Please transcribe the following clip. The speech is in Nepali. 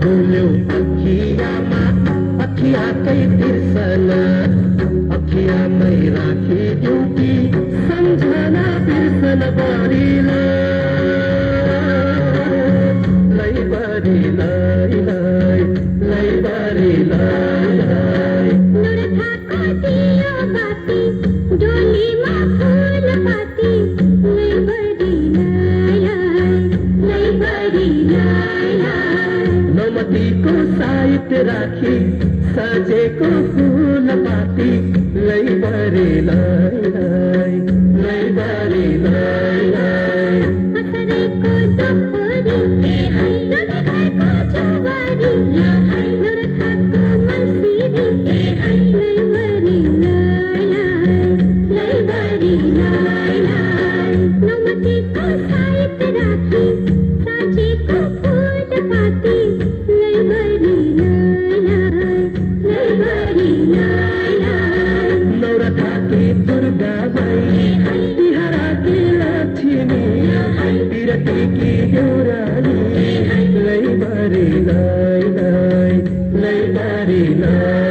घुम्यो अखियामा अखियाकै तिर्सना अखियामै राखिदिउँ कि सम्झना बिर्सन बढीले लैबरी लै लै लैबरी लै लै नुरथाको दियो बाती डोलीमा फूल पाती लैबरी लै लैबरी लै नमतीको साहित्य राखी सजेको फूल पाती लैबरी लै लै लैबरी लै लै असरेको दोहोरी नदीघरको चौबारी नुरथाको मनसिरी लैबरी लैबरी नमतीको साहित्य राखी साँचेको फूल पाती लैबरी लैबरी नौरथाकी दुर्गाबाई तिहाराकी लक्ष्मी विरतीकी देउराली लैबरी लै लै लैबरी लै